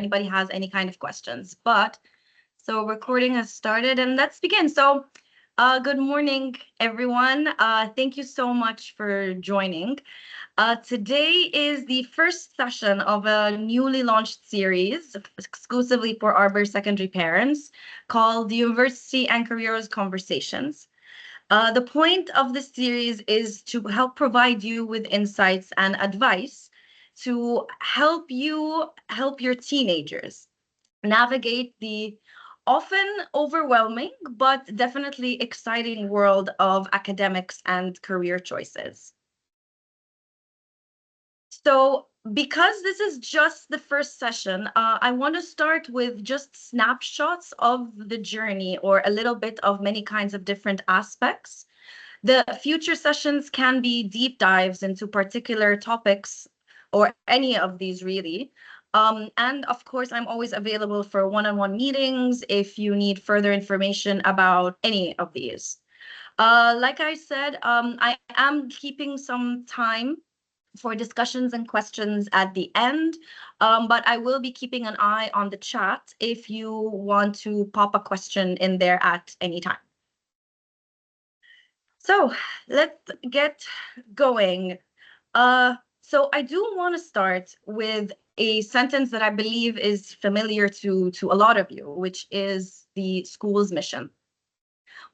anybody has any kind of questions. But so recording has started and let's begin. So good morning, everyone. Thank you so much for joining. Today is the first session of a newly launched series exclusively for Arbor secondary parents called the University and Careers Conversations. The point of this series is to help provide you with insights and advice to help you help your teenagers navigate the often overwhelming but definitely exciting world of academics and career choices. So because this is just the first session, I want to start with just snapshots of the journey or a little bit of many kinds of different aspects. The future sessions can be deep dives into particular topics or any of these really. And of course, I'm always available for one-on-one meetings if you need further information about any of these. Like I said, I am keeping some time for discussions and questions at the end, but I will be keeping an eye on the chat if you want to pop a question in there at any time. So let's get going. So I do want to start with a sentence that I believe is familiar to a lot of you, which is the school's mission.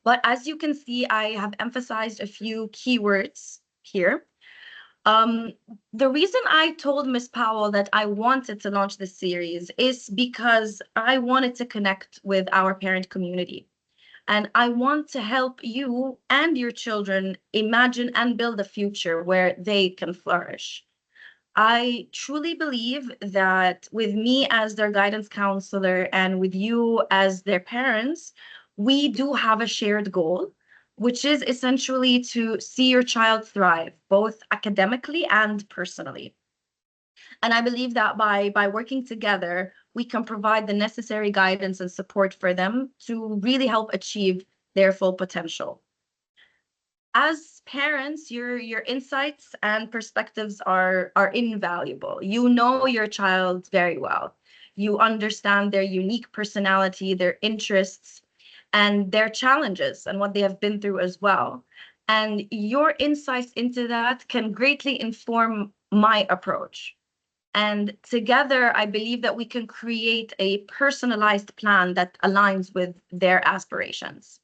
But as you can see, I have emphasized a few keywords here. The reason I told Miss Powell that I wanted to launch this series is because I wanted to connect with our parent community. And I want to help you and your children imagine and build a future where they can flourish. I truly believe that with me as their guidance counselor and with you as their parents, we do have a shared goal, which is essentially to see your child thrive, both academically and personally. And I believe that by working together, we can provide the necessary guidance and support for them to really help achieve their full potential. As parents, your insights and perspectives are invaluable. You know your child very well. You understand their unique personality, their interests, and their challenges and what they have been through as well. And your insights into that can greatly inform my approach. And together, I believe that we can create a personalized plan that aligns with their aspirations.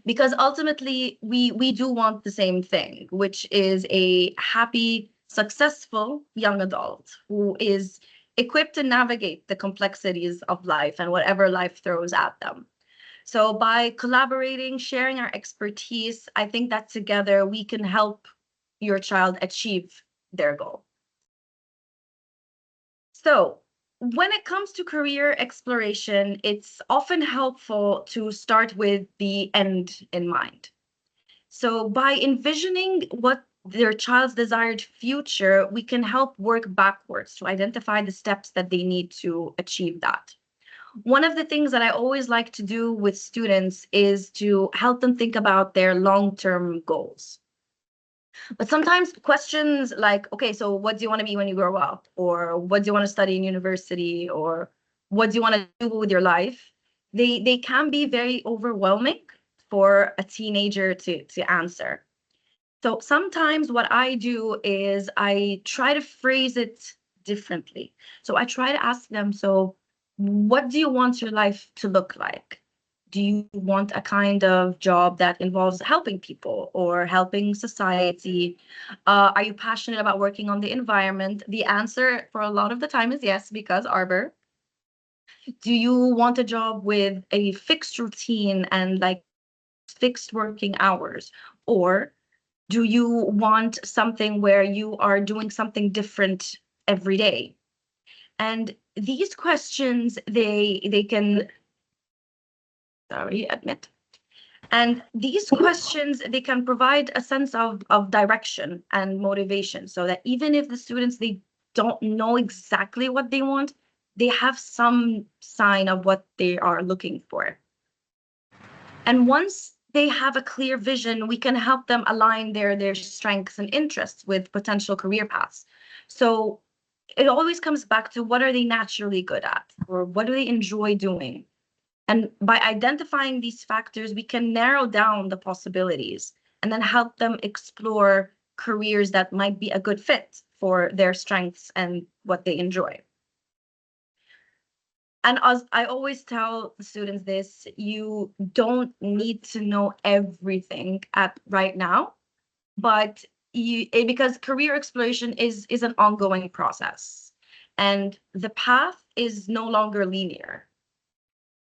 Because ultimately, we do want the same thing, which is a happy, successful young adult who is equipped to navigate the complexities of life and whatever life throws at them. So by collaborating, sharing our expertise, I think that together we can help your child achieve their goal. So when it comes to career exploration, it's often helpful to start with the end in mind. So by envisioning what their child's desired future, we can help work backwards to identify the steps that they need to achieve that. One of the things that I always like to do with students is to help them think about their long-term goals. But sometimes questions like, okay, so what do you want to be when you grow up? Or what do you want to study in university? Or what do you want to do with your life? They can be very overwhelming for a teenager to answer. So sometimes what I do is I try to phrase it differently. So I try to ask them, so what do you want your life to look like? Do you want a kind of job that involves helping people or helping society? Are you passionate about working on the environment? The answer for a lot of the time is yes, because Arbor. Do you want a job with a fixed routine and like fixed working hours? Or do you want something where you are doing something different every day? And these questions, they can admit. And these questions, they can provide a sense of direction and motivation so that even if the students, they don't know exactly what they want, they have some sign of what they are looking for. And once they have a clear vision, we can help them align their strengths and interests with potential career paths. So it always comes back to what are they naturally good at, or what do they enjoy doing? And by identifying these factors, we can narrow down the possibilities and then help them explore careers that might be a good fit for their strengths and what they enjoy. And as I always tell the students this, you don't need to know everything at right now, but because career exploration is an ongoing process, and the path is no longer linear.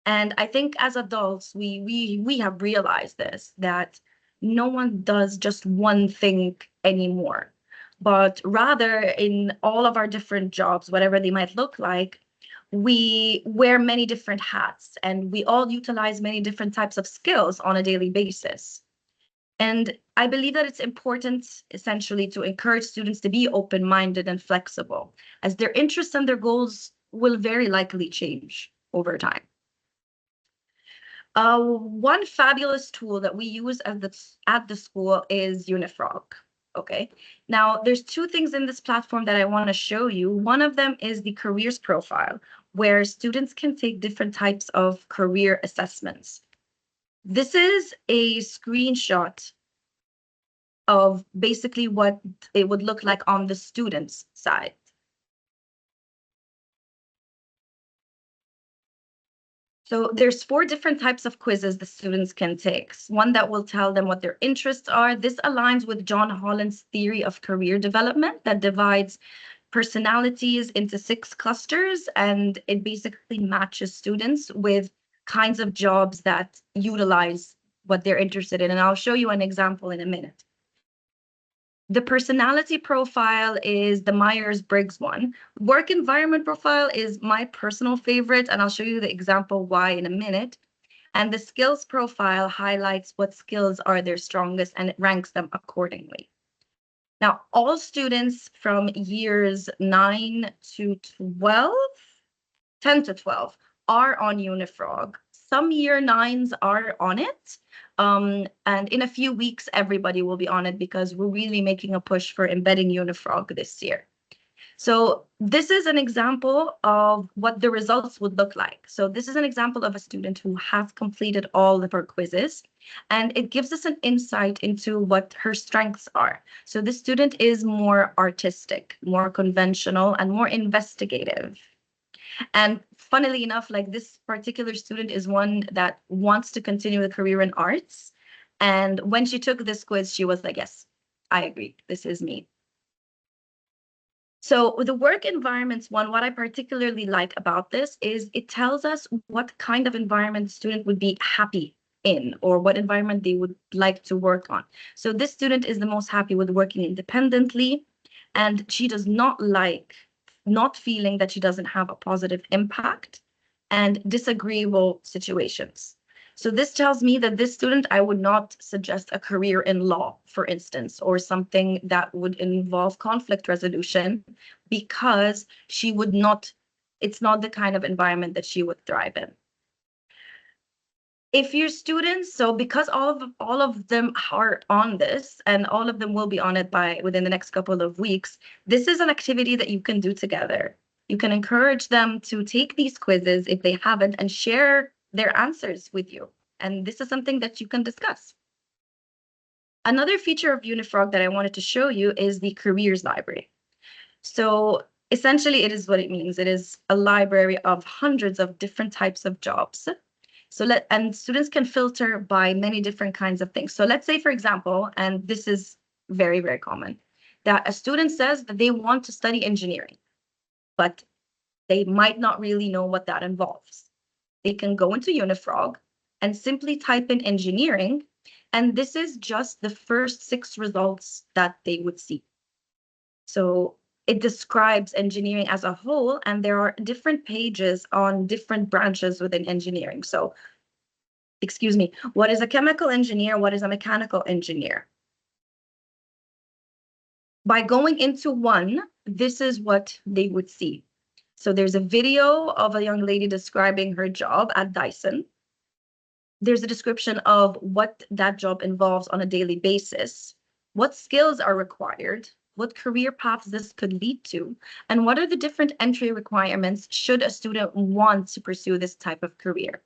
And I think as adults, we have realized this, that no one does just one thing anymore, but rather in all of our different jobs, whatever they might look like, we wear many different hats and we all utilize many different types of skills on a daily basis. And I believe that it's important, essentially, to encourage students to be open-minded and flexible, as their interests and their goals will very likely change over time. One fabulous tool that we use at the school is Unifrog. Okay, now there's two things in this platform that I want to show you. One of them is the careers profile, where students can take different types of career assessments. This is a screenshot of basically what it would look like on the student's side. So there's 4 different types of quizzes the students can take. One that will tell them what their interests are. This aligns with John Holland's theory of career development that divides personalities into 6 clusters, and it basically matches students with kinds of jobs that utilize what they're interested in. And I'll show you an example in a minute. The personality profile is the Myers-Briggs one. Work environment profile is my personal favorite, and I'll show you the example why in a minute. And the skills profile highlights what skills are their strongest, and it ranks them accordingly. Now, all students from years 9 to 12, 10 to 12, are on Unifrog. Some year 9s are on it. And in a few weeks, everybody will be on it because we're really making a push for embedding Unifrog this year. So this is an example of what the results would look like. So this is an example of a student who has completed all of her quizzes, and it gives us an insight into what her strengths are. So this student is more artistic, more conventional, and more investigative. And funnily enough, like this particular student is one that wants to continue a career in arts. And when she took this quiz, she was like, yes, I agree, this is me. So with the work environments one, what I particularly like about this is it tells us what kind of environment the student would be happy in, or what environment they would like to work on. So this student is the most happy with working independently, and she does not like not feeling that she doesn't have a positive impact and disagreeable situations. So this tells me that this student, I would not suggest a career in law, for instance, or something that would involve conflict resolution, because she would not, it's not the kind of environment that she would thrive in. If your students, so because all of them are on this, and all of them will be on it within the next couple of weeks, this is an activity that you can do together. You can encourage them to take these quizzes if they haven't and share their answers with you. And this is something that you can discuss. Another feature of Unifrog that I wanted to show you is the careers library. So essentially, it is what it means. It is a library of hundreds of different types of jobs. And students can filter by many different kinds of things. So let's say, for example, and this is very, very common, that a student says that they want to study engineering, but they might not really know what that involves. They can go into Unifrog and simply type in engineering, and this is just the first 6 results that they would see. So it describes engineering as a whole, and there are different pages on different branches within engineering. So, excuse me, what is a chemical engineer? What is a mechanical engineer? By going into one, this is what they would see. So there's a video of a young lady describing her job at Dyson. There's a description of what that job involves on a daily basis, what skills are required, what career paths this could lead to, and what are the different entry requirements should a student want to pursue this type of career.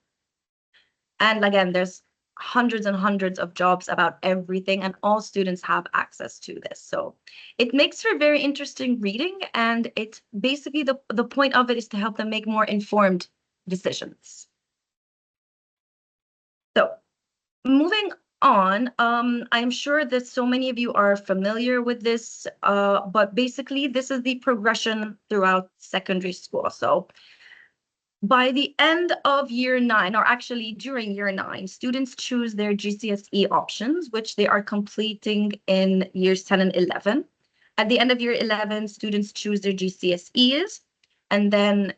And again, there's hundreds and hundreds of jobs about everything, and all students have access to this. So it makes for very interesting reading, and it basically the point of it is to help them make more informed decisions. So moving on, I'm sure that so many of you are familiar with this, but basically this is the progression throughout secondary school. So by the end of year 9, or actually during year 9, students choose their GCSE options, which they are completing in years 10 and 11. At the end of year 11, students choose their GCSEs, and then,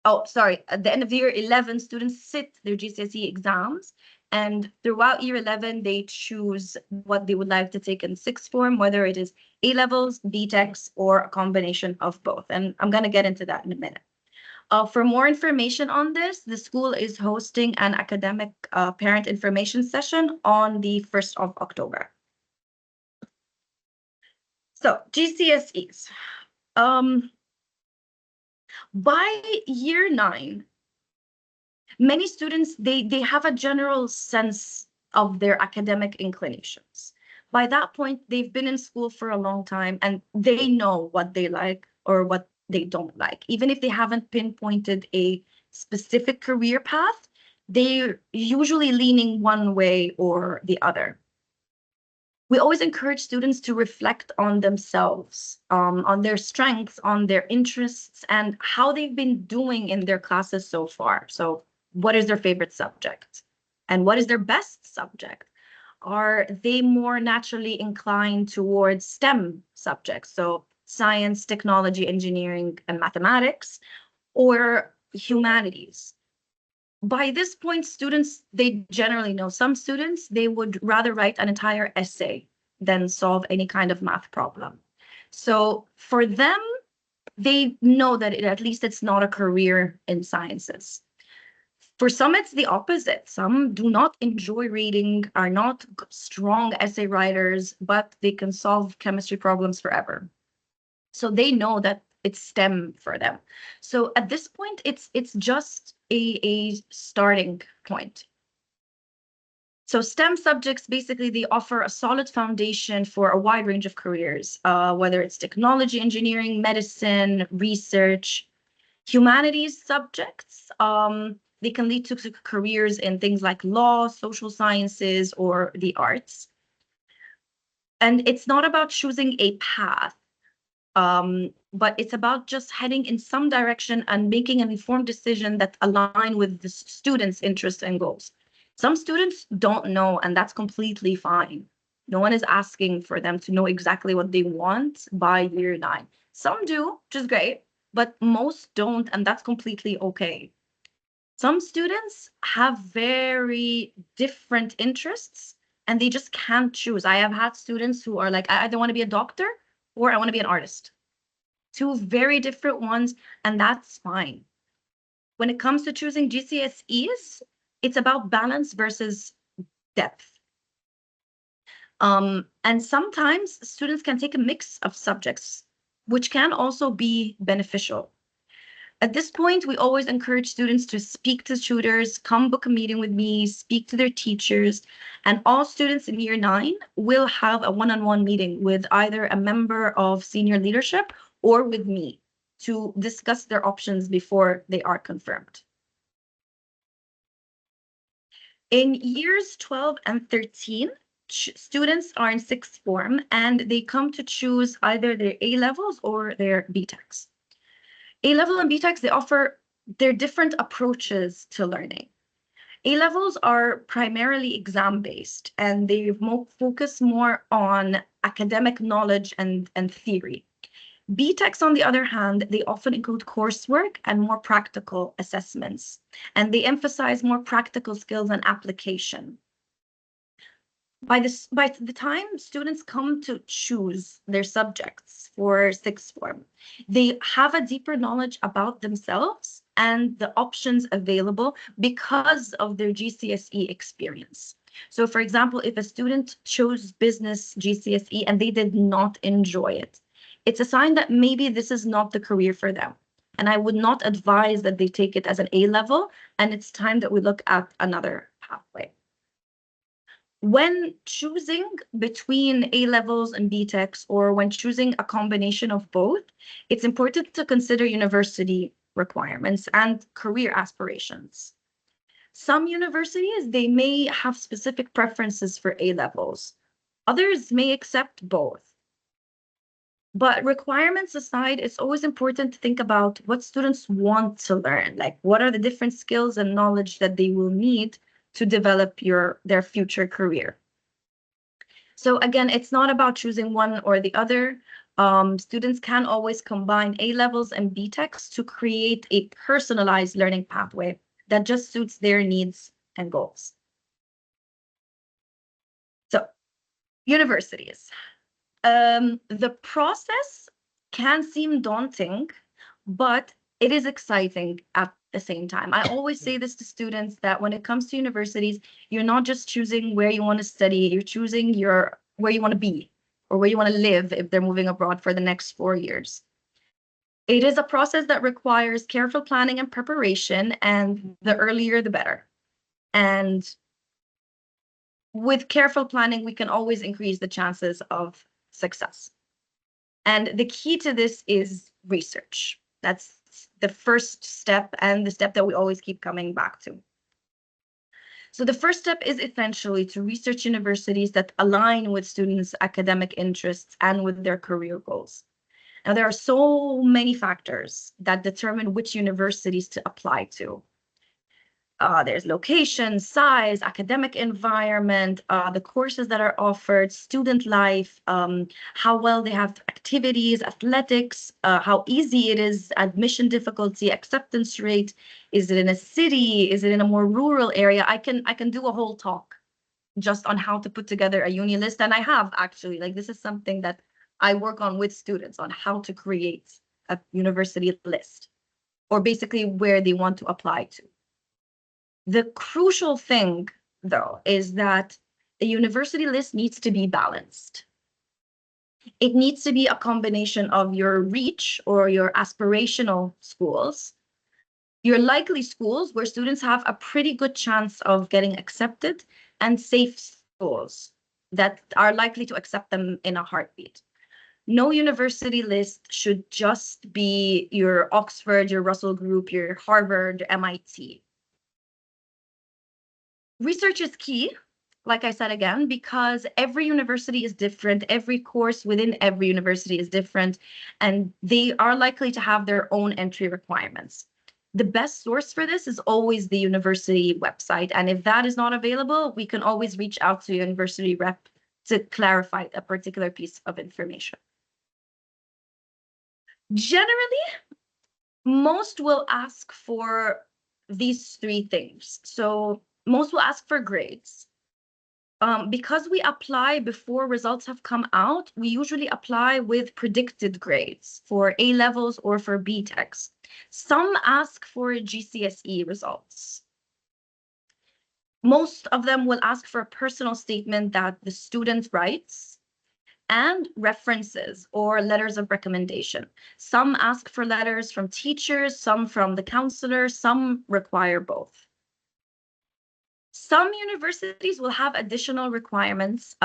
at the end of year 11, students sit their GCSE exams, and throughout year 11, they choose what they would like to take in sixth form, whether it is A-levels, BTECs, or a combination of both. And I'm going to get into that in a minute. For more information on this, the school is hosting an academic parent information session on the 1st of October. So GCSEs. By year 9, many students, they have a general sense of their academic inclinations. By that point, they've been in school for a long time and they know what they like or what they don't like. Even if they haven't pinpointed a specific career path, they're usually leaning one way or the other. We always encourage students to reflect on themselves, on their strengths, on their interests, and how they've been doing in their classes so far. So what is their favorite subject? And what is their best subject? Are they more naturally inclined towards STEM subjects? So science, technology, engineering, and mathematics, or humanities? By this point, students, they generally know. Some students, they would rather write an entire essay than solve any kind of math problem. So for them, they know that at least it's not a career in sciences. For some, it's the opposite. Some do not enjoy reading, are not strong essay writers, but they can solve chemistry problems forever. So they know that it's STEM for them. So at this point, it's just a starting point. So STEM subjects, basically, they offer a solid foundation for a wide range of careers, whether it's technology, engineering, medicine, research. Humanities subjects, they can lead to careers in things like law, social sciences, or the arts. And it's not about choosing a path, but it's about just heading in some direction and making an informed decision that align with the student's interests and goals. Some students don't know, and that's completely fine. No one is asking for them to know exactly what they want by year 9. Some do, which is great, but most don't, and that's completely okay. Some students have very different interests, and they just can't choose. I have had students who are like, I either want to be a doctor or I want to be an artist. Two very different ones, and that's fine. When it comes to choosing GCSEs, it's about balance versus depth. And sometimes students can take a mix of subjects, which can also be beneficial. At this point, we always encourage students to speak to tutors, come book a meeting with me, speak to their teachers, and all students in year 9 will have a one-on-one meeting with either a member of senior leadership or with me to discuss their options before they are confirmed. In years 12 and 13, students are in sixth form and they come to choose either their A-levels or their BTECs. A-level and BTECs, they offer their different approaches to learning. A-levels are primarily exam-based and they focus more on academic knowledge and theory. BTECs, on the other hand, they often include coursework and more practical assessments, and they emphasize more practical skills and application. By the time students come to choose their subjects for sixth form, they have a deeper knowledge about themselves and the options available because of their GCSE experience. So for example, if a student chose business GCSE and they did not enjoy it, it's a sign that maybe this is not the career for them. And I would not advise that they take it as an A level, and it's time that we look at another pathway. When choosing between A levels and B techs, or when choosing a combination of both, it's important to consider university requirements and career aspirations. Some universities, they may have specific preferences for A levels. Others may accept both. But requirements aside, it's always important to think about what students want to learn. Like, what are the different skills and knowledge that they will need to develop their future career? So again, it's not about choosing one or the other. Students can always combine A levels and B techs to create a personalized learning pathway that just suits their needs and goals. So, universities. The process can seem daunting, but it is exciting at the same time. I always say this to students that when it comes to universities, you're not just choosing where you want to study, you're choosing where you want to be or where you want to live if they're moving abroad for the next 4 years. It is a process that requires careful planning and preparation, and the earlier the better. And with careful planning, we can always increase the chances of success. And the key to this is research. That's the first step and the step that we always keep coming back to. So the first step is essentially to research universities that align with students' academic interests and with their career goals. Now, there are so many factors that determine which universities to apply to. There's location, size, academic environment, the courses that are offered, student life, how well they have activities, athletics, how easy it is, admission difficulty, acceptance rate. Is it in a city? Is it in a more rural area? I can do a whole talk just on how to put together a uni list. And I have actually, like, this is something that I work on with students on how to create a university list, or basically where they want to apply to. The crucial thing, though, is that a university list needs to be balanced. It needs to be a combination of your reach or your aspirational schools, your likely schools where students have a pretty good chance of getting accepted, and safe schools that are likely to accept them in a heartbeat. No university list should just be your Oxford, your Russell Group, your Harvard, MIT. Research is key, like I said again, because every university is different. Every course within every university is different, and they are likely to have their own entry requirements. The best source for this is always the university website. And if that is not available, we can always reach out to a university rep to clarify a particular piece of information. Generally, most will ask for these three things. So most will ask for grades. Because we apply before results have come out, we usually apply with predicted grades for A levels or for B techs. Some ask for GCSE results. Most of them will ask for a personal statement that the student writes and references or letters of recommendation. Some ask for letters from teachers, some from the counselor, some require both. Some universities will have additional requirements.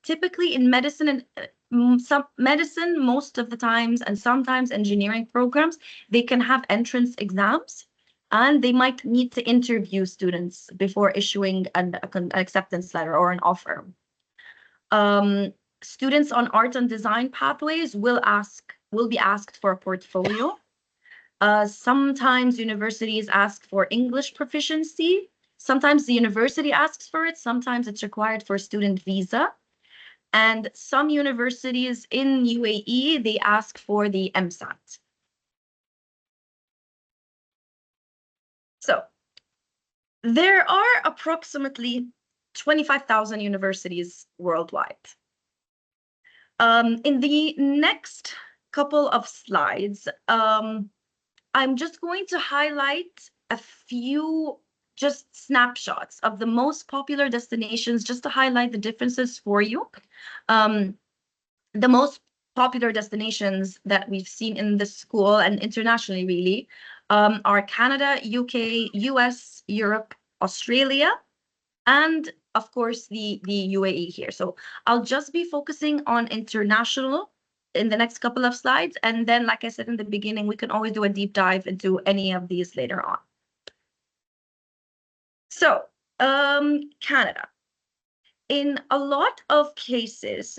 Typically in medicine and some medicine, most of the times, and sometimes engineering programs, they can have entrance exams, and they might need to interview students before issuing an acceptance letter or an offer. Students on art and design pathways will be asked for a portfolio. Sometimes universities ask for English proficiency. Sometimes the university asks for it. Sometimes it's required for a student visa. And some universities in UAE, they ask for the MSAT. So there are approximately 25,000 universities worldwide. In the next couple of slides, I'm just going to highlight a few just snapshots of the most popular destinations just to highlight the differences for you. Um, the most popular destinations that we've seen in the school and internationally really are Canada, UK, US, Europe, Australia, and of course the UAE here. So I'll just be focusing on international in the next couple of slides. And then, like I said in the beginning, we can always do a deep dive into any of these later on. So Canada. In a lot of cases,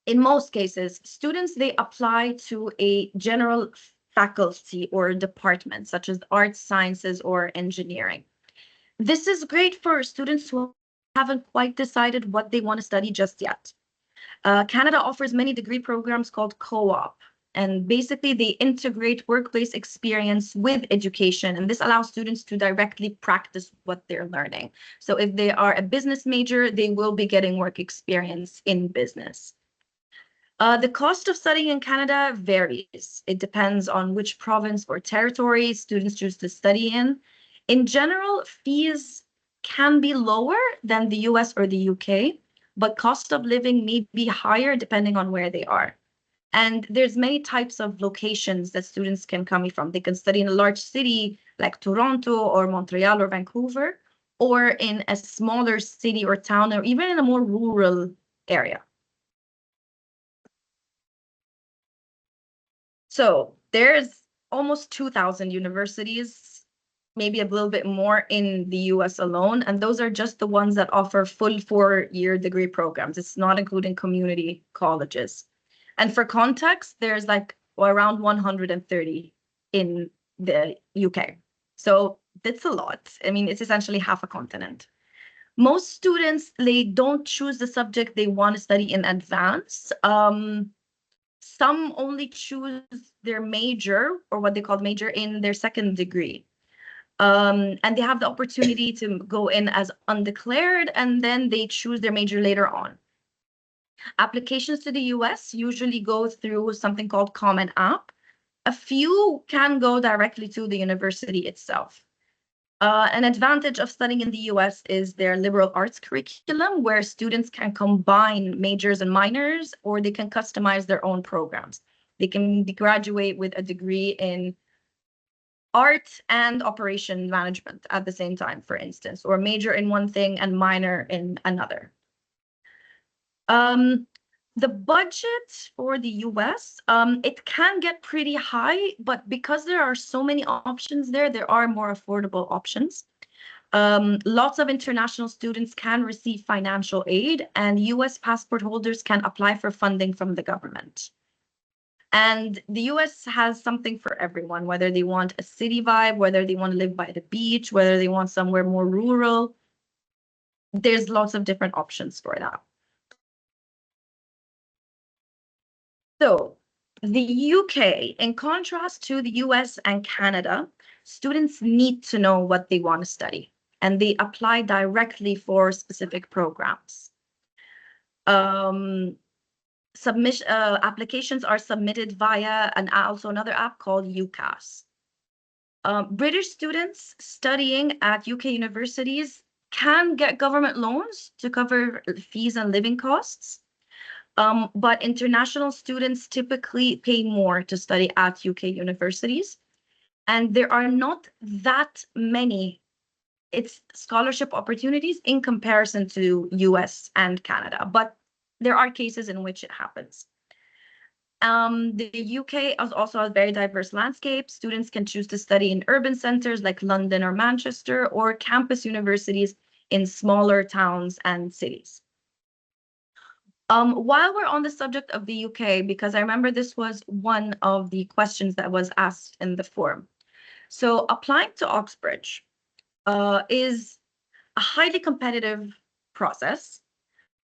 in most cases, students, they apply to a general faculty or department, such as arts, sciences, or engineering. This is great for students who haven't quite decided what they want to study just yet. Canada offers many degree programs called co-op, and basically they integrate workplace experience with education, and this allows students to directly practice what they're learning. So if they are a business major, they will be getting work experience in business. The cost of studying in Canada varies. It depends on which province or territory students choose to study in. In general, fees can be lower than the US or the UK, but cost of living may be higher depending on where they are. And there's many types of locations that students can come from. They can study in a large city like Toronto or Montreal or Vancouver, or in a smaller city or town, or even in a more rural area. So there's almost 2,000 universities, maybe a little bit more in the US alone. And those are just the ones that offer full 4-year degree programs. It's not including community colleges. And for context, there's like around 130 in the UK. So that's a lot. I mean, it's essentially half a continent. Most students, they don't choose the subject they want to study in advance. Some only choose their major, or what they call major, in their second degree. And they have the opportunity to go in as undeclared, and then they choose their major later on. Applications to the US usually go through something called Common App. A few can go directly to the university itself. An advantage of studying in the US is their liberal arts curriculum, where students can combine majors and minors, or they can customize their own programs. They can graduate with a degree in art and operation management at the same time, for instance, or major in one thing and minor in another. The budget for the US, it can get pretty high, but because there are so many options there, there are more affordable options. Lots of international students can receive financial aid, and US passport holders can apply for funding from the government. And the US has something for everyone, whether they want a city vibe, whether they want to live by the beach, whether they want somewhere more rural. There's lots of different options for that. So the UK, in contrast to the US and Canada, students need to know what they want to study, and they apply directly for specific programs. Applications are submitted via also another app called UCAS. British students studying at UK universities can get government loans to cover fees and living costs. But international students typically pay more to study at UK universities. And there are not that many scholarship opportunities in comparison to US and Canada, but there are cases in which it happens. The UK also has a very diverse landscape. Students can choose to study in urban centers like London or Manchester, or campus universities in smaller towns and cities. While we're on the subject of the UK, because I remember this was one of the questions that was asked in the forum. So applying to Oxbridge is a highly competitive process,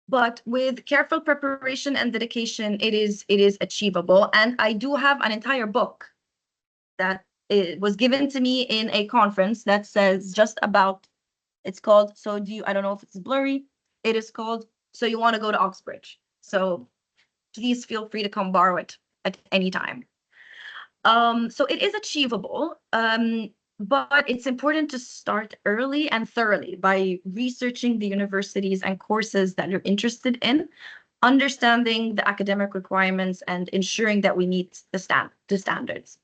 but with careful preparation and dedication, it is achievable. And I do have an entire book that it was given to me in a conference that says just about, it's called, I don't know if it's blurry, it is called, So You Want to Go to Oxbridge. So please feel free to come borrow it at any time. So it is achievable. but it's important to start early and thoroughly by researching the universities and courses that you're interested in, understanding the academic requirements, and ensuring that we meet the standards.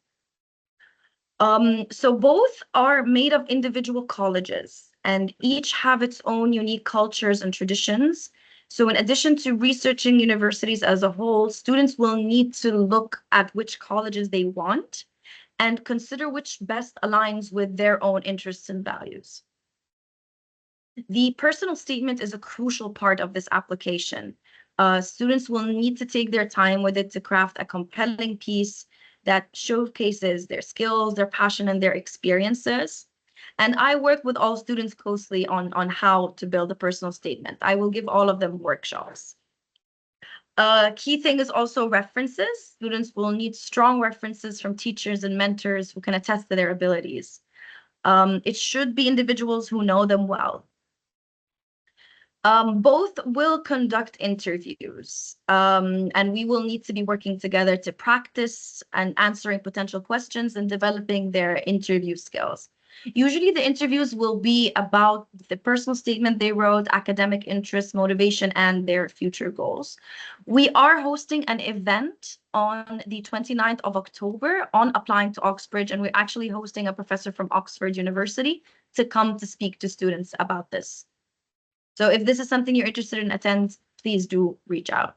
So both are made of individual colleges, and each have its own unique cultures and traditions. So in addition to researching universities as a whole, students will need to look at which colleges they want and consider which best aligns with their own interests and values. The personal statement is a crucial part of this application. Students will need to take their time with it to craft a compelling piece that showcases their skills, their passion, and their experiences. And I work with all students closely on how to build a personal statement. I will give all of them workshops. Key thing is also references. Students will need strong references from teachers and mentors who can attest to their abilities. It should be individuals who know them well. Both will conduct interviews, and we will need to be working together to practice and answering potential questions and developing their interview skills. Usually the interviews will be about the personal statement they wrote, academic interests, motivation, and their future goals. We are hosting an event on the 29th of October on applying to Oxbridge, and we're actually hosting a professor from Oxford University to come to speak to students about this. So if this is something you're interested in attend, please do reach out.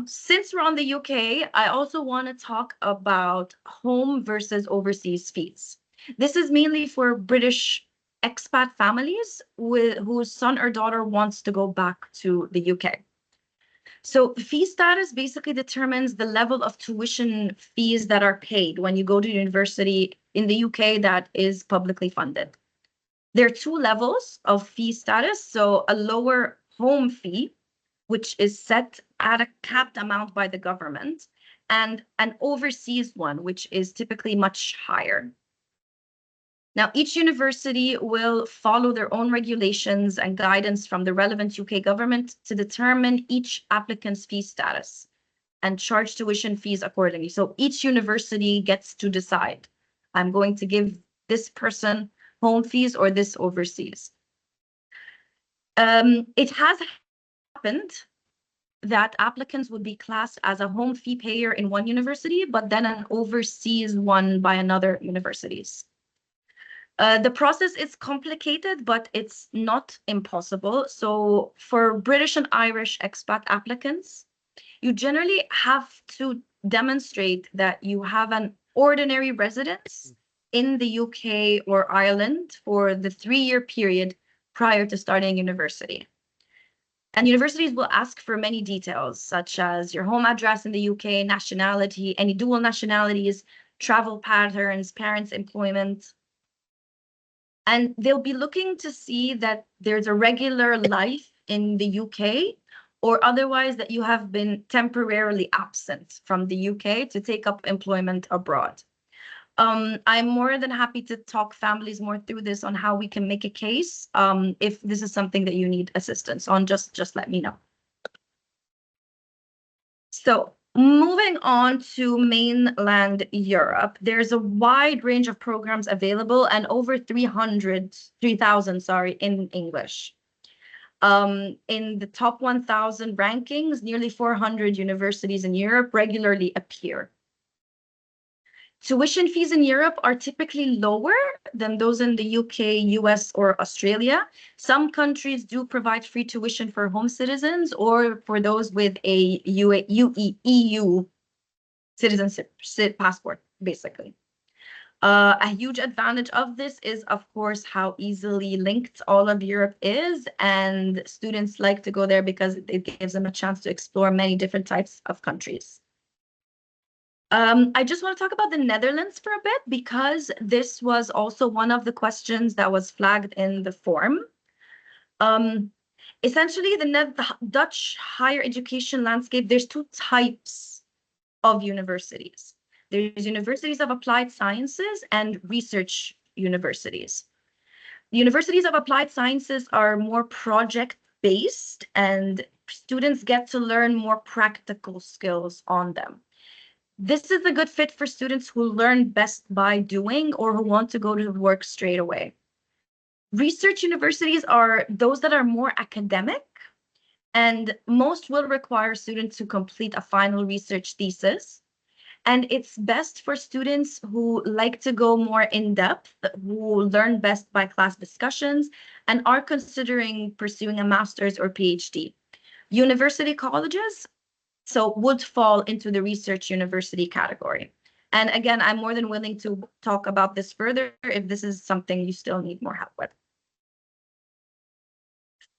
Since we're on the UK, I also want to talk about home versus overseas fees. This is mainly for British expat families whose son or daughter wants to go back to the UK. So fee status basically determines the level of tuition fees that are paid when you go to university in the UK that is publicly funded. There are two levels of fee status. So a lower home fee, which is set at a capped amount by the government, and an overseas one, which is typically much higher. Now, each university will follow their own regulations and guidance from the relevant UK government to determine each applicant's fee status and charge tuition fees accordingly. So each university gets to decide, I'm going to give this person home fees or this overseas. It has happened that applicants would be classed as a home fee payer in one university, but then an overseas one by another universities. The process is complicated, but it's not impossible. So for British and Irish expat applicants, you generally have to demonstrate that you have an ordinary residence in the UK or Ireland for the 3-year period prior to starting university. And universities will ask for many details, such as your home address in the UK, nationality, any dual nationalities, travel patterns, parents' employment. And they'll be looking to see that there's a regular life in the UK, or otherwise that you have been temporarily absent from the UK to take up employment abroad. I'm more than happy to talk families more through this on how we can make a case. If this is something that you need assistance on, just let me know. So moving on to mainland Europe, there's a wide range of programs available and over 3,000, sorry, in English. In the top 1,000 rankings, nearly 400 universities in Europe regularly appear. Tuition fees in Europe are typically lower than those in the UK, US, or Australia. Some countries do provide free tuition for home citizens or for those with a EU citizenship passport, basically. A huge advantage of this is, of course, how easily linked all of Europe is, and students like to go there because it gives them a chance to explore many different types of countries. I just want to talk about the Netherlands for a bit because this was also one of the questions that was flagged in the form. Essentially, the Dutch higher education landscape, there's two types of universities. There's universities of applied sciences and research universities. The universities of applied sciences are more project-based and students get to learn more practical skills on them. This is a good fit for students who learn best by doing or who want to go to work straight away. Research universities are those that are more academic, and most will require students to complete a final research thesis. And it's best for students who like to go more in depth, who learn best by class discussions, and are considering pursuing a master's or PhD. University colleges, so would fall into the research university category. And again, I'm more than willing to talk about this further if this is something you still need more help with.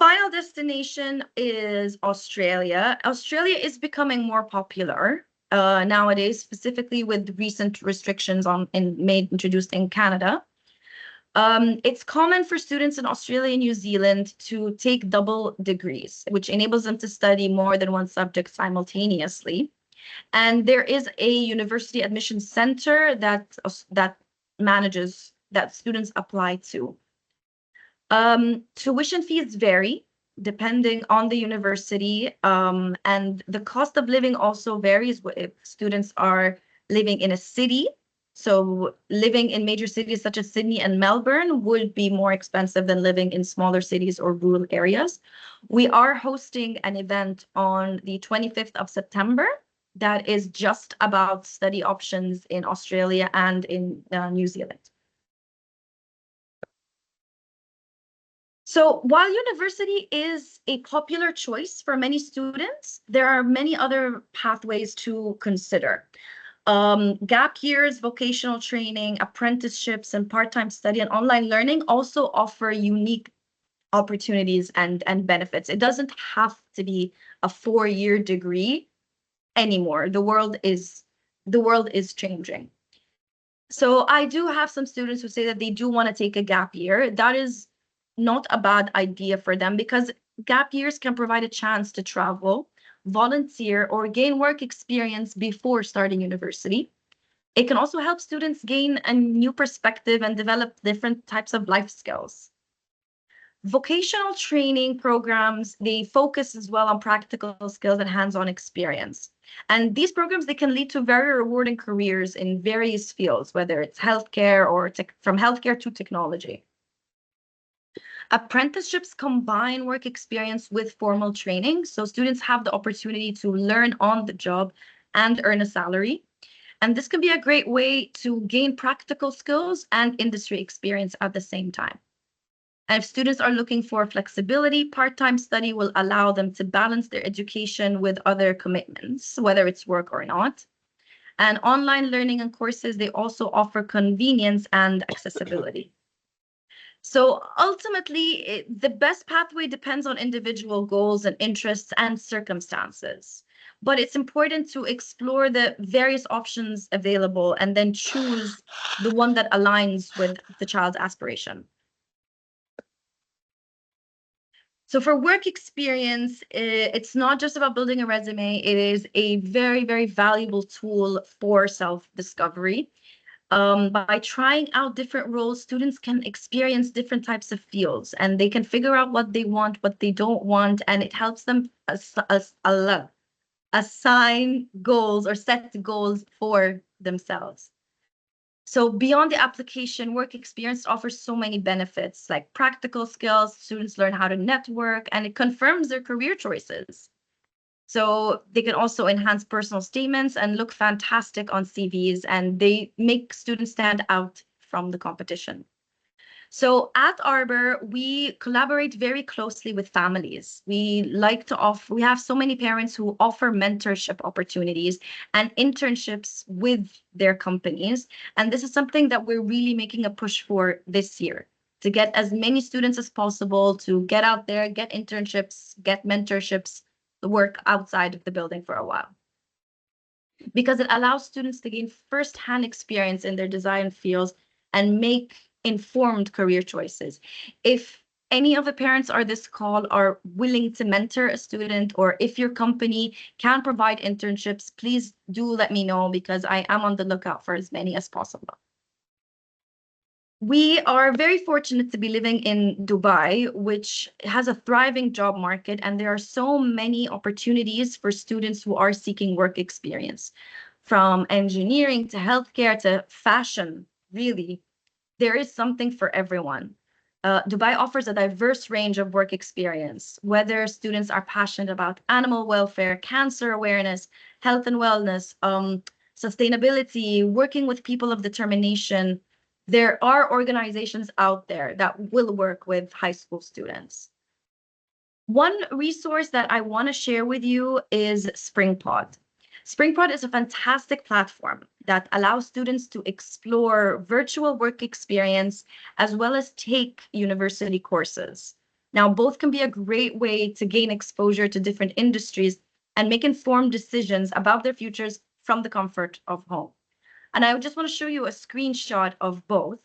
Final destination is Australia. Australia is becoming more popular nowadays, specifically with recent restrictions introduced in Canada. It's common for students in Australia and New Zealand to take double degrees, which enables them to study more than one subject simultaneously. And there is a university admission center that manages that students apply to. Tuition fees vary depending on the university, and the cost of living also varies if students are living in a city. So living in major cities such as Sydney and Melbourne would be more expensive than living in smaller cities or rural areas. We are hosting an event on the 25th of September that is just about study options in Australia and in New Zealand. So while university is a popular choice for many students, there are many other pathways to consider. Gap years, vocational training, apprenticeships, and part-time study and online learning also offer unique opportunities and benefits. It doesn't have to be a 4-year degree anymore. The world is changing. So I do have some students who say that they do want to take a gap year. That is not a bad idea for them because gap years can provide a chance to travel, volunteer, or gain work experience before starting university. It can also help students gain a new perspective and develop different types of life skills. Vocational training programs, they focus as well on practical skills and hands-on experience. And these programs, they can lead to very rewarding careers in various fields, whether it's healthcare or from healthcare to technology. Apprenticeships combine work experience with formal training, so students have the opportunity to learn on the job and earn a salary. And this can be a great way to gain practical skills and industry experience at the same time. And if students are looking for flexibility, part-time study will allow them to balance their education with other commitments, whether it's work or not. And online learning and courses, they also offer convenience and accessibility. So ultimately, the best pathway depends on individual goals and interests and circumstances. But it's important to explore the various options available and then choose the one that aligns with the child's aspiration. So for work experience, it's not just about building a resume. It is a very, very valuable tool for self-discovery. By trying out different roles, students can experience different types of fields and they can figure out what they want, what they don't want, and it helps them assign goals or set goals for themselves. So beyond the application, work experience offers so many benefits like practical skills, students learn how to network, and it confirms their career choices. So they can also enhance personal statements and look fantastic on CVs, and they make students stand out from the competition. So at Arbor, we collaborate very closely with families. We have so many parents who offer mentorship opportunities and internships with their companies. And this is something that we're really making a push for this year, to get as many students as possible to get out there, get internships, get mentorships, work outside of the building for a while. Because it allows students to gain firsthand experience in their design fields and make informed career choices. If any of the parents on this call are willing to mentor a student, or if your company can provide internships, please do let me know because I am on the lookout for as many as possible. We are very fortunate to be living in Dubai, which has a thriving job market, and there are so many opportunities for students who are seeking work experience. from engineering to healthcare to fashion, really, there is something for everyone. Dubai offers a diverse range of work experience, whether students are passionate about animal welfare, cancer awareness, health and wellness, sustainability, working with people of determination. There are organizations out there that will work with high school students. One resource that I want to share with you is SpringPod. SpringPod is a fantastic platform that allows students to explore virtual work experience as well as take university courses. Now, both can be a great way to gain exposure to different industries and make informed decisions about their futures from the comfort of home. And I just want to show you a screenshot of both.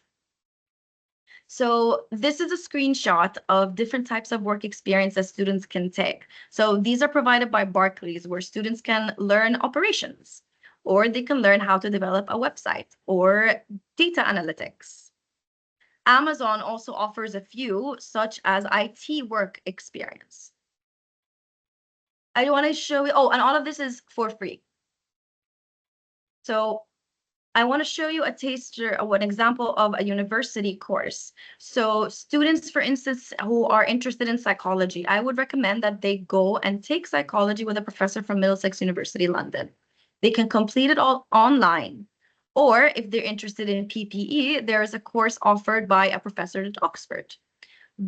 So this is a screenshot of different types of work experience that students can take. So these are provided by Barclays, where students can learn operations, or they can learn how to develop a website or data analytics. Amazon also offers a few, such as IT work experience. I want to show you, oh, and all of this is for free. So I want to show you a taster of an example of a university course. So students, for instance, who are interested in psychology, I would recommend that they go and take psychology with a professor from Middlesex University, London. They can complete it all online. Or if they're interested in PPE, there is a course offered by a professor at Oxford.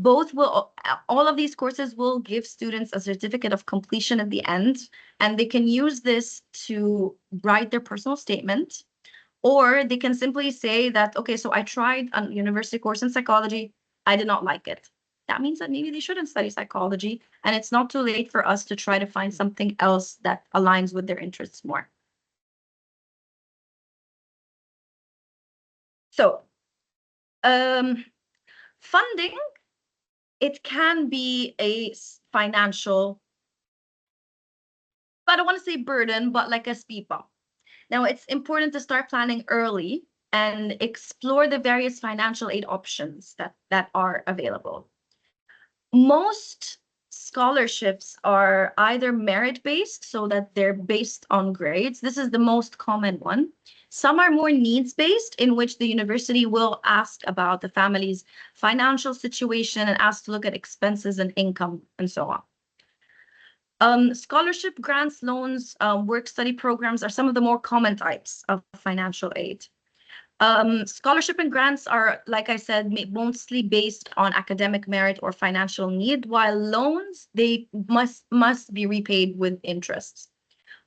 All of these courses will give students a certificate of completion at the end, and they can use this to write their personal statement. Or they can simply say that, okay, so I tried a university course in psychology. I did not like it. That means that maybe they shouldn't study psychology, and it's not too late for us to try to find something else that aligns with their interests more. So, funding, it can be a financial, I don't want to say burden, but like a speed bump. Now, it's important to start planning early and explore the various financial aid options that are available. Most scholarships are either merit-based, so that they're based on grades. This is the most common one. Some are more needs-based, in which the university will ask about the family's financial situation and ask to look at expenses and income and so on. Scholarship grants, loans, work study programs are some of the more common types of financial aid. Scholarship and grants are, like I said, mostly based on academic merit or financial need, while loans, they must be repaid with interest.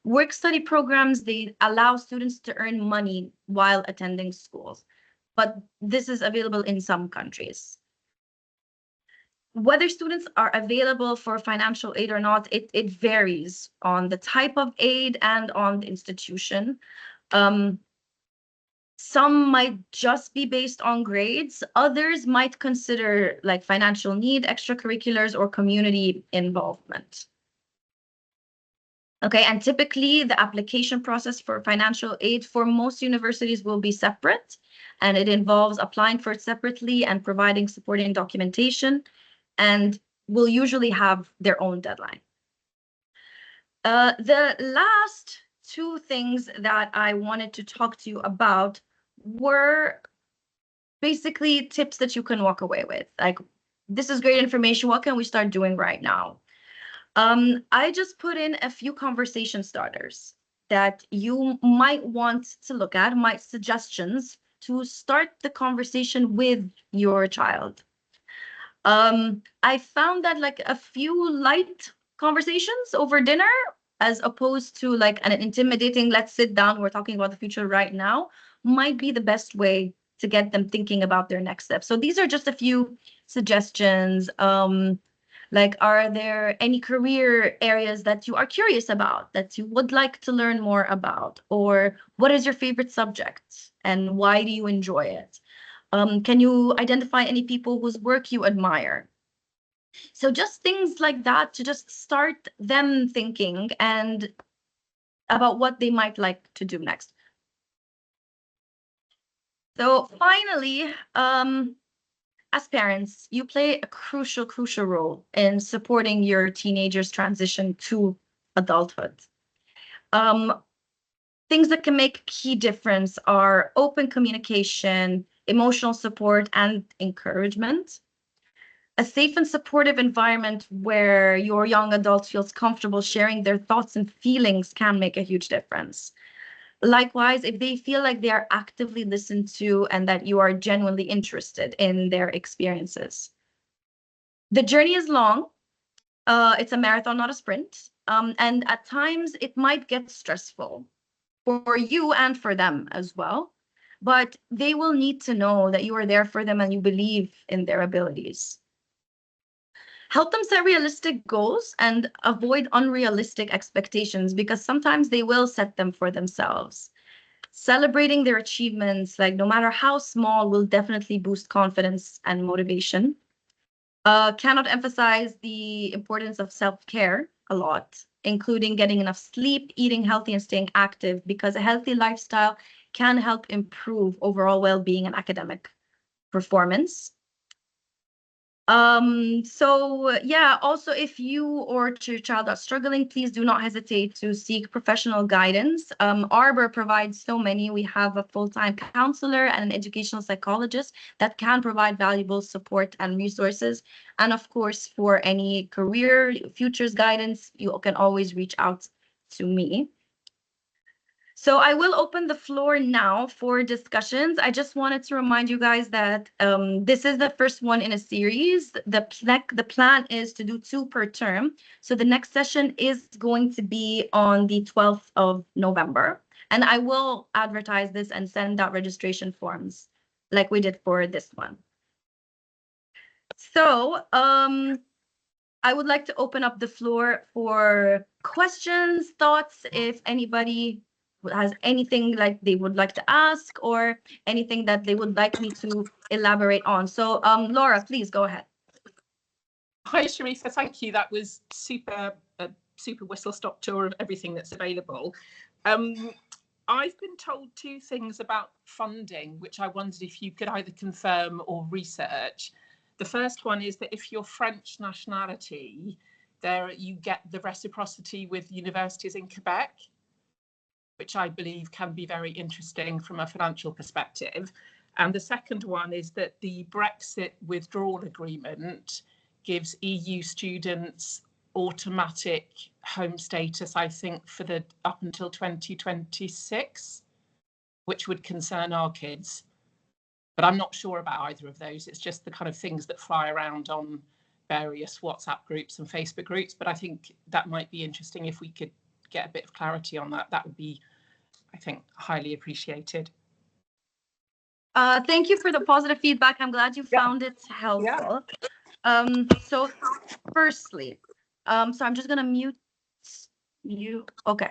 Work study programs, they allow students to earn money while attending schools, but this is available in some countries. Whether students are available for financial aid or not, it varies on the type of aid and on the institution. Some might just be based on grades. Others might consider like financial need, extracurriculars, or community involvement. Okay, and typically the application process for financial aid for most universities will be separate, and it involves applying for it separately and providing supporting documentation, and will usually have their own deadline. The last two things that I wanted to talk to you about were basically tips that you can walk away with. Like, this is great information. What can we start doing right now? I just put in a few conversation starters that you might want to look at, my suggestions to start the conversation with your child. I found that like a few light conversations over dinner, as opposed to like an intimidating, let's sit down, we're talking about the future right now, might be the best way to get them thinking about their next steps. So these are just a few suggestions. Like, are there any career areas that you are curious about, that you would like to learn more about? Or what is your favorite subject and why do you enjoy it? Can you identify any people whose work you admire? So just things like that to just start them thinking and about what they might like to do next. So finally, as parents, you play a crucial role in supporting your teenager's transition to adulthood. Um, Things that can make a key difference are open communication, emotional support, and encouragement. A safe and supportive environment where your young adult feels comfortable sharing their thoughts and feelings can make a huge difference. Likewise, if they feel like they are actively listened to and that you are genuinely interested in their experiences. The journey is long. It's a marathon, not a sprint. And at times it might get stressful for you and for them as well. But they will need to know that you are there for them and you believe in their abilities. Help them set realistic goals and avoid unrealistic expectations because sometimes they will set them for themselves. Celebrating their achievements, like no matter how small, will definitely boost confidence and motivation. Cannot emphasize the importance of self-care a lot, including getting enough sleep, eating healthy, and staying active, because a healthy lifestyle can help improve overall well-being and academic performance. So yeah, also if you or your child are struggling, please do not hesitate to seek professional guidance. Arbor provides so many. We have a full-time counselor and an educational psychologist that can provide valuable support and resources. And of course, for any career futures guidance, you can always reach out to me. So I will open the floor now for discussions. I just wanted to remind you guys that this is the first one in a series. The plan is to do 2 per term. So the next session is going to be on the 12th of November. And I will advertise this and send out registration forms like we did for this one. So I would like to open up the floor for questions, thoughts, if anybody has anything like they would like to ask or anything that they would like me to elaborate on. So Laura, please go ahead. Hi, Sherifa. Thank you. That was super whistle-stop tour of everything that's available. I've been told 2 things about funding, which I wondered if you could either confirm or research. The first one is that if you're French nationality, there you get the reciprocity with universities in Quebec, which I believe can be very interesting from a financial perspective. And the second one is that the Brexit withdrawal agreement gives EU students automatic home status, I think, for the up until 2026, which would concern our kids. But I'm not sure about either of those. It's just the kind of things that fly around on various WhatsApp groups and Facebook groups. But I think that might be interesting if we could get a bit of clarity on that. That would be, I think, highly appreciated. Thank you for the positive feedback. I'm glad you found it helpful. So firstly, so I'm just gonna mute you. Okay.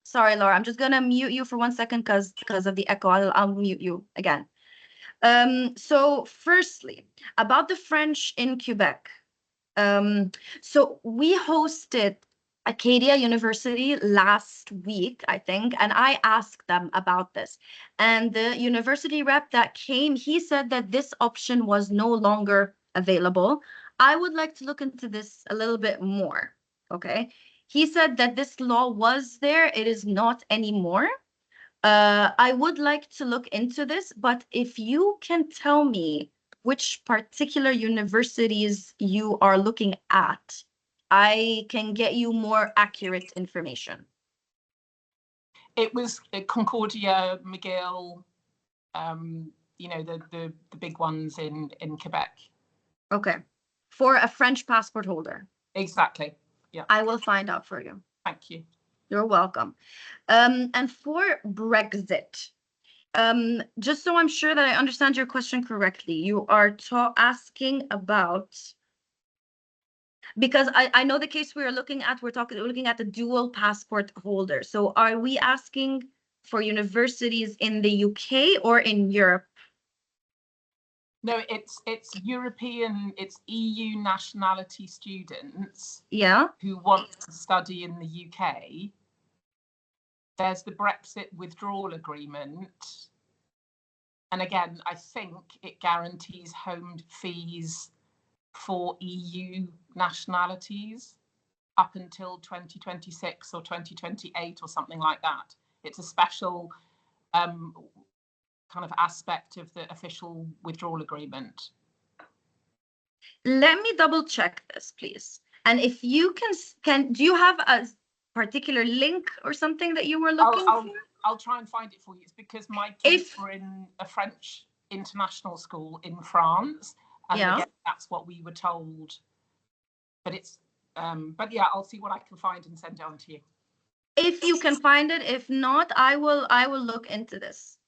Sorry, Laura. I'm just gonna mute you for 1 second because of the echo. I'll mute you again. So firstly, about the French in Quebec. So we hosted Acadia University last week, I think, and I asked them about this. And the university rep that came, he said that this option was no longer available. I would like to look into this a little bit more, okay? He said that this law was there, it is not anymore. I would like to look into this, but if you can tell me which particular universities you are looking at, I can get you more accurate information. It was Concordia, McGill, you know, the big ones in Quebec. Okay. For a French passport holder. Exactly. Yeah. I will find out for you. Thank you. You're welcome. And for Brexit, just so I'm sure that I understand your question correctly, you are asking about, because I know the case we're looking at, we're looking at the dual passport holder. So are we asking for universities in the UK or in Europe? No, it's European, it's EU nationality students, Yeah, who want to study in the UK. There's the Brexit withdrawal agreement. And again, I think it guarantees home fees for EU nationalities up until 2026 or 2028 or something like that. it's a special kind of aspect of the official withdrawal agreement. Let me double check this, please. And if you do you have a particular link or something that you were looking for? I'll try and find it for you. It's because my kids were in a French international school in France, and again, that's what we were told. But it's, but yeah, I'll see what I can find and send it on to you. If you can find it, if not, I will look into this,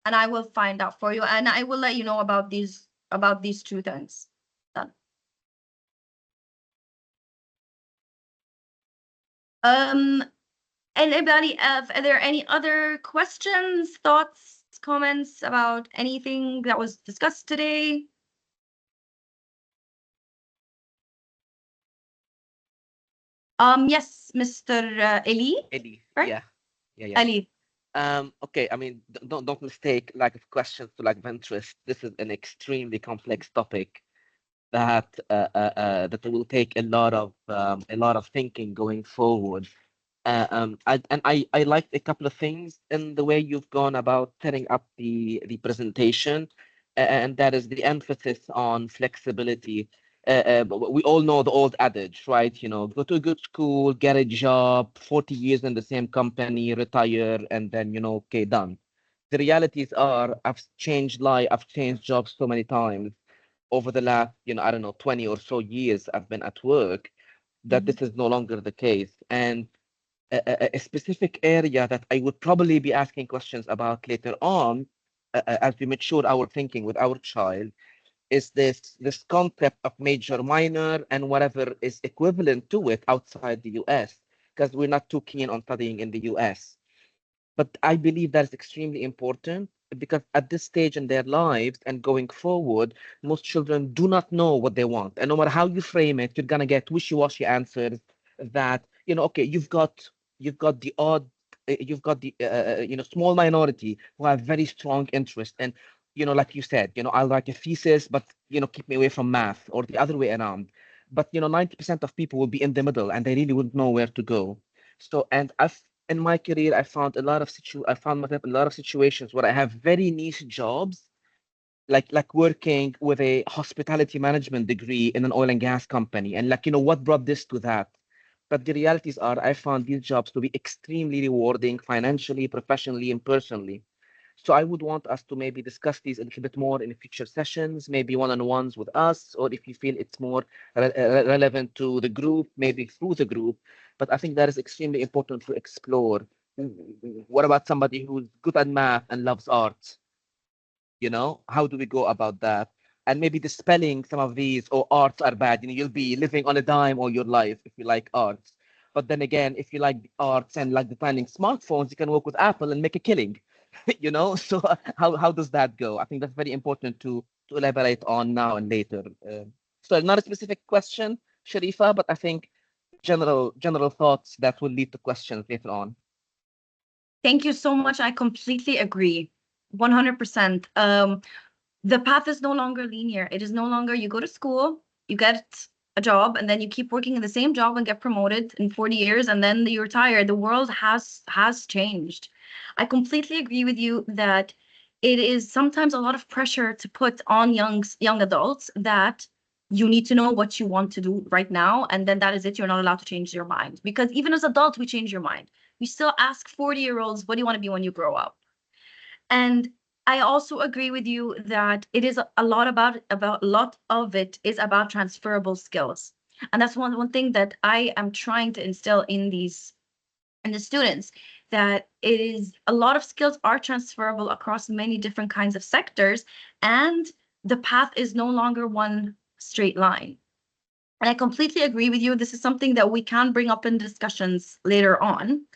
and I will find out for you, and I will let you know about these two things. Done. Anybody else? Are there any other questions, thoughts, comments about anything that was discussed today? Yes, Mr. Eli. Eli, right? yeah. Ali. Okay, I mean, don't mistake lack of questions to lack of interest. This is an extremely complex topic that that will take a lot of thinking going forward. I liked a couple of things in the way you've gone about setting up the presentation, and that is the emphasis on flexibility. But we all know the old adage, right? You know, go to a good school, get a job, 40 years in the same company, retire, and then, you know, okay, done. The realities are I've changed jobs so many times over the last, you know, I don't know, 20 or so years I've been at work, that this is no longer the case. And a specific area that I would probably be asking questions about later on, as we mature our thinking with our child, is this concept of major, minor, and whatever is equivalent to it outside the US, because we're not too keen on studying in the US. But I believe that is extremely important because at this stage in their lives and going forward, most children do not know what they want. And no matter how you frame it, you're gonna get wishy-washy answers that, you know, okay, you've got the odd, you've got the you know, small minority who have very strong interest. And, you know, like you said, you know, I'll write a thesis, but, you know, keep me away from math, or the other way around. But, you know, 90% of people will be in the middle and they really wouldn't know where to go. So, and in my career, I found myself in a lot of situations where I have very niche jobs, like working with a hospitality management degree in an oil and gas company, and like, you know, what brought this to that. But the realities are, I found these jobs to be extremely rewarding financially, professionally, and personally. So I would want us to maybe discuss these a little bit more in future sessions, maybe one-on-ones with us, or if you feel it's more relevant to the group, maybe through the group. But I think that is extremely important to explore. What about somebody who's good at math and loves art? You know, how do we go about that? And maybe dispelling some of these, or arts are bad. You know, you'll be living on a dime all your life if you like arts. But then again, if you like the arts and like designing smartphones, you can work with Apple and make a killing. You know, so how does that go? I think that's very important to elaborate on now and later. So not a specific question, Sharifa, but I think general thoughts that will lead to questions later on. Thank you so much. I completely agree. 100%. The path is no longer linear. It is no longer you go to school, you get a job, and then you keep working in the same job and get promoted in 40 years, and then you retire. The world has changed. I completely agree with you that it is sometimes a lot of pressure to put on young adults that you need to know what you want to do right now, and then that is it. You're not allowed to change your mind, because even as adults, we change your mind. We still ask 40-year-olds, what do you want to be when you grow up? And I also agree with you that it is a lot about a lot of it is about transferable skills. And that's one thing that I am trying to instill in the students, that it is a lot of skills are transferable across many different kinds of sectors, and the path is no longer one straight line. And I completely agree with you. This is something that we can bring up in discussions later on.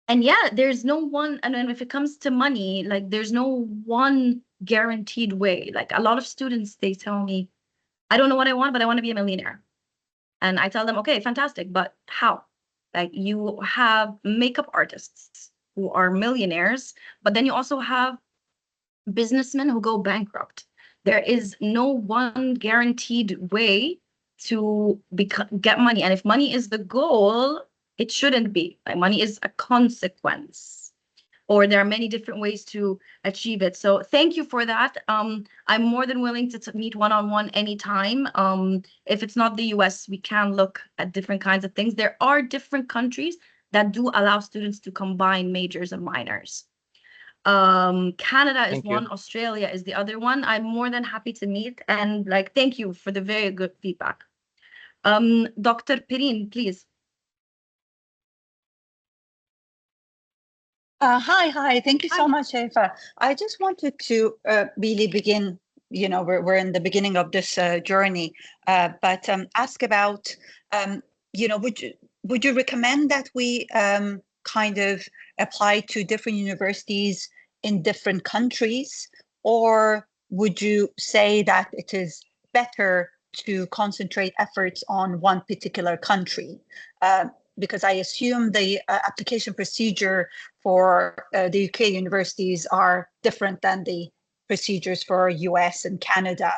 And yeah, there's no one, and then if it comes to money, like there's no one guaranteed way. Like a lot of students, they tell me, I don't know what I want, but I want to be a millionaire. And I tell them, okay, fantastic, but how? Like you have makeup artists who are millionaires, but then you also have businessmen who go bankrupt. There is no one guaranteed way to get money. And if money is the goal, It shouldn't be. Like, money is a consequence, or there are many different ways to achieve it. So thank you for that. I'm more than willing to meet one-on-one anytime. If it's not the US, we can look at different kinds of things. There are different countries that do allow students to combine majors and minors. Canada is Thank you. one, Australia is the other one. I'm more than happy to meet, and like, thank you for the very good feedback. Dr. Pirin, please. Hi. Thank you so Hi. much, Sherifa. I just wanted to really begin, we're in the beginning of this journey, but ask about, would you recommend that we kind of apply to different universities in different countries, or would you say that it is better to concentrate efforts on one particular country? Because I assume the application procedure for the UK universities are different than the procedures for US and Canada.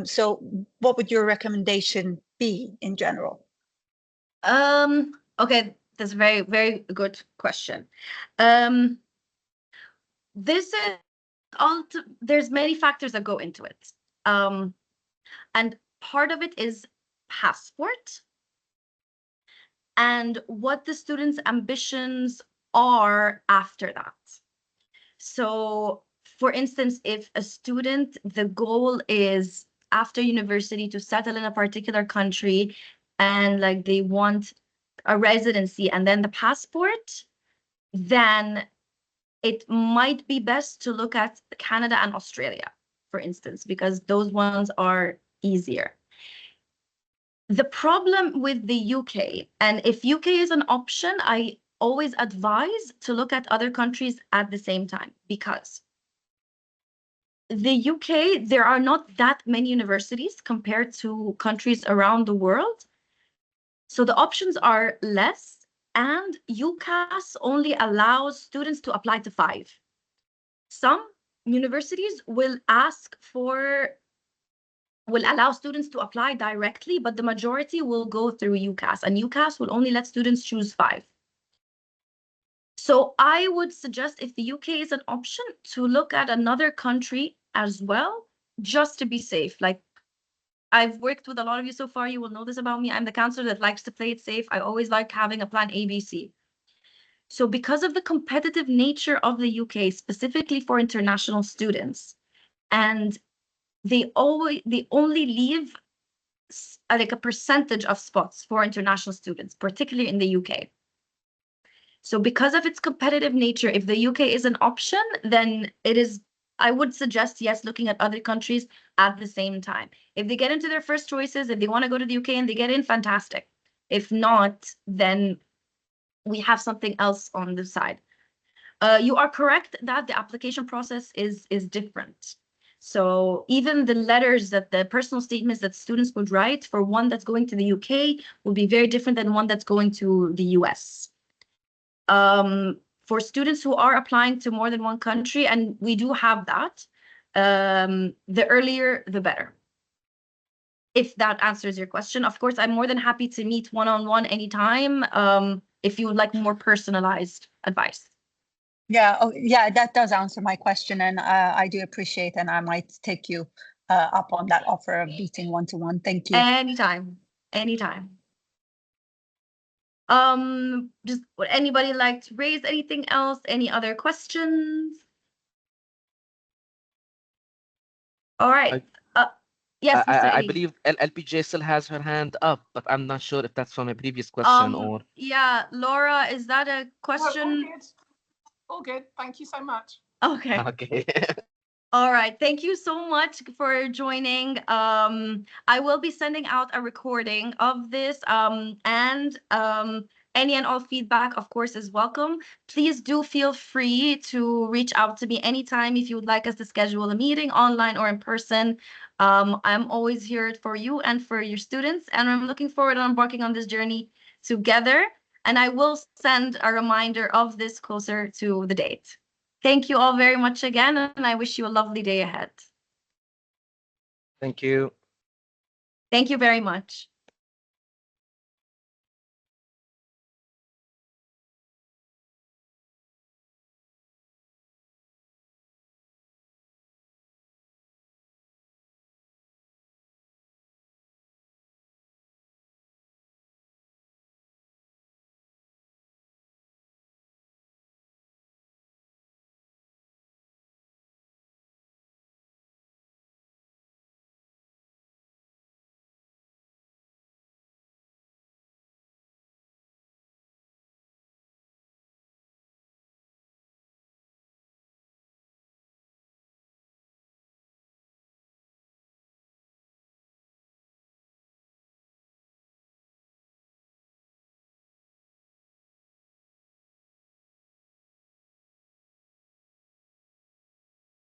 So what would your recommendation be in general? Okay, that's a very, very good question. This is there's many factors that go into it. And part of it is passport and what the student's ambitions are after that. So, for instance, if a student, the goal is after university to settle in a particular country and like they want a residency and then the passport, then it might be best to look at Canada and Australia, for instance, because those ones are easier. The problem with the UK, and if UK is an option, I always advise to look at other countries at the same time, because the UK, there are not that many universities compared to countries around the world. So the options are less, and UCAS only allows students to apply to 5. Some universities will allow students to apply directly, but the majority will go through UCAS, and UCAS will only let students choose 5. So I would suggest, if the UK is an option, to look at another country as well, just to be safe. Like, I've worked with a lot of you so far, you will know this about me. I'm the counselor that likes to play it safe. I always like having a plan A, B, C. So because of the competitive nature of the UK, specifically for international students, and they only leave like a percentage of spots for international students, particularly in the UK. So because of its competitive nature, if the UK is an option, then I would suggest, yes, looking at other countries at the same time. If they get into their first choices, if they want to go to the UK and they get in, fantastic. If not, then we have something else on the side. You are correct that the application process is different. So even the letters, that the personal statements that students would write for one that's going to the UK will be very different than one that's going to the US. For students who are applying to more than one country, and we do have that, the earlier, the better. If that answers your question. Of course, I'm more than happy to meet one-on-one anytime, if you would like more personalized advice. Yeah, that does answer my question, and I do appreciate, and I might take you up on that offer of meeting one-to-one. Thank you. Anytime. Just would anybody like to raise anything else? Any other questions? All right. Yes, Mr. I Ali. believe LPJ still has her hand up, but I'm not sure if that's from a previous question or. Yeah, Laura, is that a No, question? all good. Thank you so much. Okay. Okay. All right. Thank you so much for joining. I will be sending out a recording of this, and any and all feedback, of course, is welcome. Please do feel free to reach out to me anytime if you would like us to schedule a meeting online or in person. I'm always here for you and for your students, and I'm looking forward to embarking on this journey together. And I will send a reminder of this closer to the date. Thank you all very much again, and I wish you a lovely day ahead. Thank you. Thank you very much.